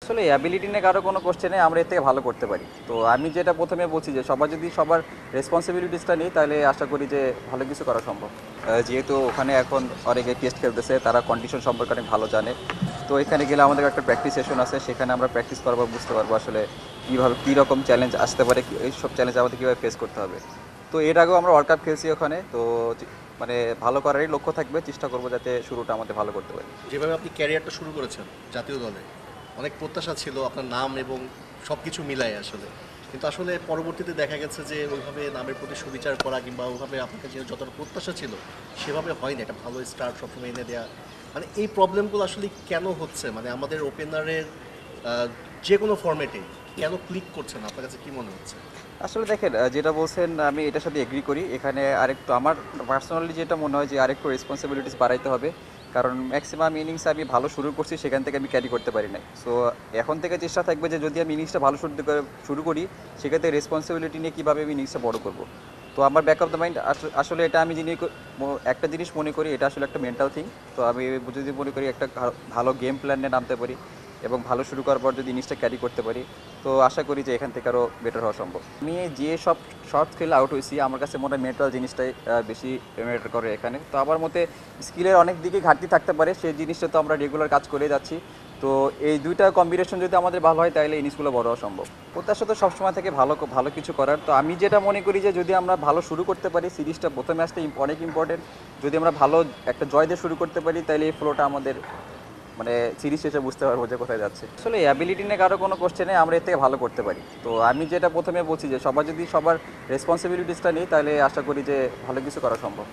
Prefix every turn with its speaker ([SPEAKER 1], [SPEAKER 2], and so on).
[SPEAKER 1] আসলে অ্যাবিলিটি নিয়ে কারো কোনো কোশ্চেন নেই, আমরা এর থেকে ভালো করতে পারি। তো আমি যেটা প্রথমে বলছি যে সবার যদি সবার রেসপন্সিবিলিটিসটা নিই তাহলে আশা করি যে ভালো কিছু করা সম্ভব। যেহেতু ওখানে এখন অনেকে টেস্ট খেলতেছে, তারা কন্ডিশন সম্পর্কে অনেক ভালো জানে। তো এখানে গেলে আমাদের একটা প্র্যাকটিস সেশন আছে, সেখানে আমরা প্র্যাকটিস করবো, বুঝতে পারবো আসলে কীভাবে কী রকম চ্যালেঞ্জ আসতে পারে, এইসব চ্যালেঞ্জ আমাদের কীভাবে ফেস করতে হবে। তো এর আগেও আমরা ওয়ার্ল্ড কাপ খেলছি ওখানে, তো মানে ভালো করারই লক্ষ্য থাকবে, চেষ্টা করবো যাতে শুরুটা আমাদের ভালো করতে পারি।
[SPEAKER 2] যেভাবে আপনি ক্যারিয়ারটা শুরু করেছেন জাতীয় দলে, অনেক প্রত্যাশা ছিল আপনার নাম এবং সব কিছু মিলাই আসলে, কিন্তু আসলে পরবর্তীতে দেখা গেছে যে ওইভাবে নামের প্রতি সুবিচার করা কিংবা ওইভাবে আপনাকে যে যতটা প্রত্যাশা ছিল সেভাবে হয়নি, একটা ভালো স্টার্ট সবসময় এনে দেওয়া, মানে এই প্রবলেমগুলো আসলে কেন হচ্ছে, মানে আমাদের ওপেনারের যে কোনো ফর্মেটে কেন ক্লিক করছে না, আপনার কাছে কী মনে হচ্ছে?
[SPEAKER 1] আসলে দেখেন, যেটা বলছেন আমি এটার সাথে এগ্রি করি। এখানে আরেকটু আমার পার্সোনালি যেটা মনে হয় যে আরেকটু রেসপন্সিবিলিটিস বাড়াইতে হবে, কারণ ম্যাক্সিমাম ইনিংসে আমি ভালো শুরু করছি, সেখান থেকে আমি ক্যারি করতে পারি নাই। সো এখন থেকে চেষ্টা থাকবে যে যদি আমি ইনিংসটা ভালো শুরু করি, সেক্ষেত্রে রেসপন্সিবিলিটি নিয়ে কীভাবে আমি ইনিংসটা বড় করব। তো আমার ব্যাক অফ দ্য মাইন্ড আসলে এটা আমি একটা জিনিস মনে করি, এটা আসলে একটা মেন্টাল থিং। তো আমি যদি মনে করি একটা ভালো গেম প্ল্যান নিয়ে নামতে পারি এবং ভালো শুরু করার পর যদি ইনিংসটা ক্যারি করতে পারি, তো আশা করি যে এখান থেকে আরও বেটার হওয়া সম্ভব। আমি যে সব শর্ট খেলে আউট হয়েছি, আমার কাছে মনে হয় মেন্টাল জিনিসটাই বেশি ম্যাটার করে এখানে। তো আমার মতে স্কিলের অনেক দিকে ঘাটতি থাকতে পারে, সেই জিনিসটা তো আমরা রেগুলার কাজ করে যাচ্ছি। তো এই দুইটা কম্বিনেশন যদি আমাদের ভালো হয় তাহলে ইনিংসগুলো বড় হওয়া সম্ভব। প্রত্যাশা তো সবসময় থেকে ভালো ভালো কিছু করার। তো আমি যেটা মনে করি যে যদি আমরা ভালো শুরু করতে পারি, সিরিজটা প্রথম ম্যাচটা অনেক ইম্পর্টেন্ট, যদি আমরা ভালো একটা জয় দিয়ে শুরু করতে পারি তাহলে এই ফ্লোটা আমাদের মানে সিরিজ শেষে বুঝতে পারবো যে কোথায় যাচ্ছে। আসলে অ্যাবিলিটি নিয়ে কারো কোনো কোশ্চেন নেই, আমরা এর থেকে ভালো করতে পারি। তো আমি যেটা প্রথমে বলছি যে সবার যদি সবার রেসপন্সিবিলিটিসটা নিই তাহলে আশা করি যে ভালো কিছু করা সম্ভব।